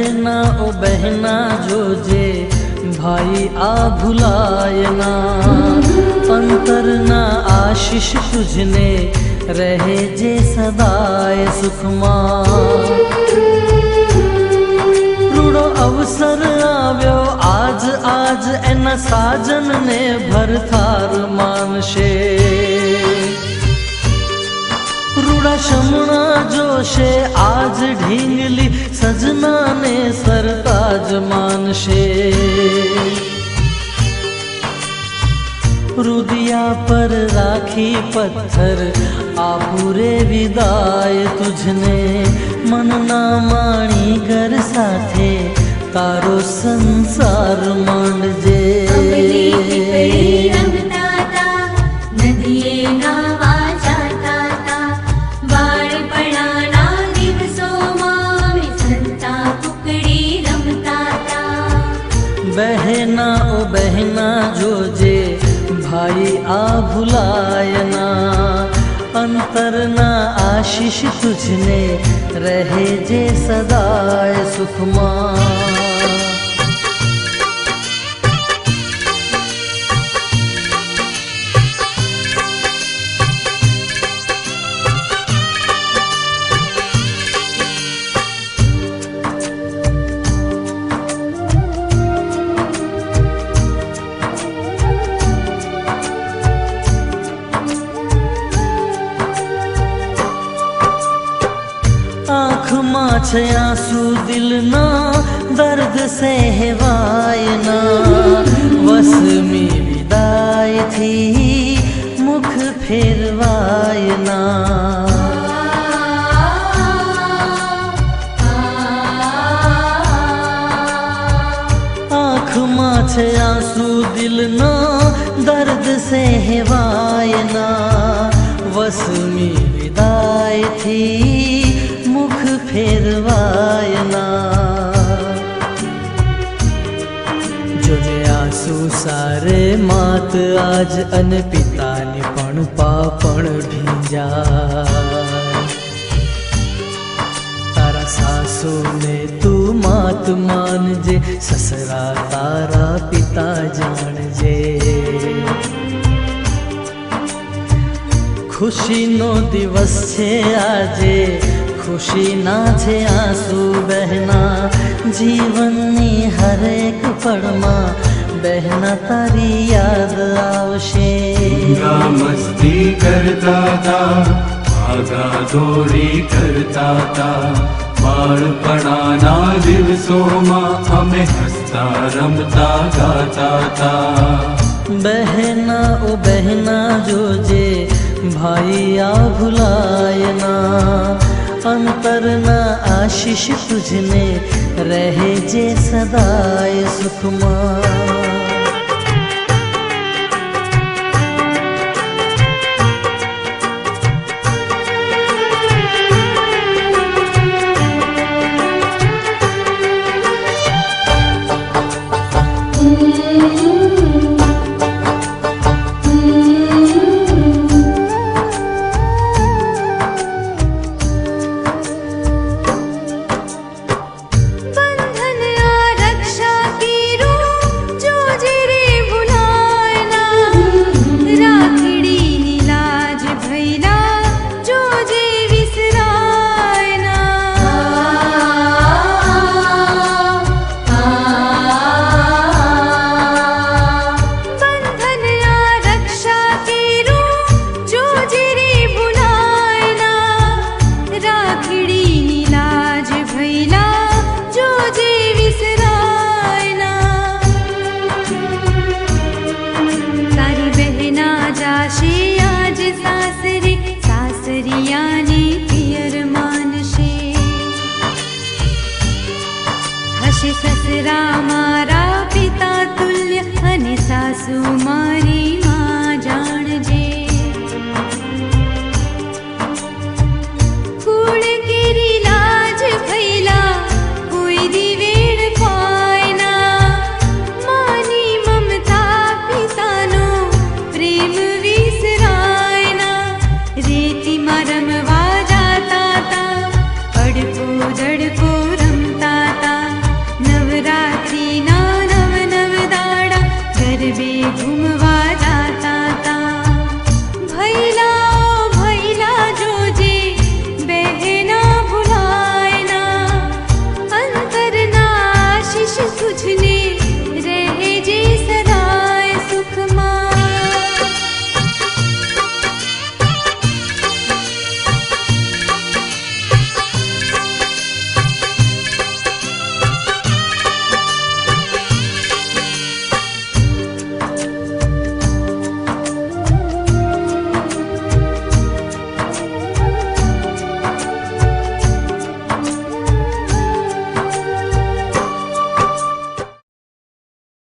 बहना ओ बहना जो जे भाई आ भुलायना, अंतर ना आशीष तुझने रहे जे सदाए सुखमा। रूड़ो अवसर आव्यो आज आज एना साजन ने भरथार मानशे। रूड़ा शमणा जोशे आज ढींगली सजना ने सरताज मानशे। रुदिया पर राखी पत्थर आपूरे विदाय तुझने, मन ना माणी घर साथे तारो संसार मांडजे। बहना ओ बहना जो जे भाई आ भुलायना, अंतर ना आशीष तुझने रहे जे सदाए सुखमा। आँख माँ छे आंसू दिल ना दर्द से हेवायना, वस में विदाई थी मुख फेरवायना। आँख माँ छे आंसू दिल ना दर्द से हेवायना, वस में विदाई थी मुख फेरवायना। जोने आंसू सारे मात आज अन पितानी पण पापण भींजा। तारा सासू ने तू मात मानजे, ससरा तारा पिता जाणजे। खुशी नो दिवस छे आजे, खुशी ना छे आंसू बहना, जीवननी हरेक पड़मा बहना तारी याद आवशे। मस्ती करता था, भागा दौड़ी करता था, बाळपणाना दिवसोमां अमे हसता रमता गाता था। बहना ओ बहना जो जे भाई आ भुलायना, अंतर ना आशीष तुझने रहे जे सदाए सुखमा।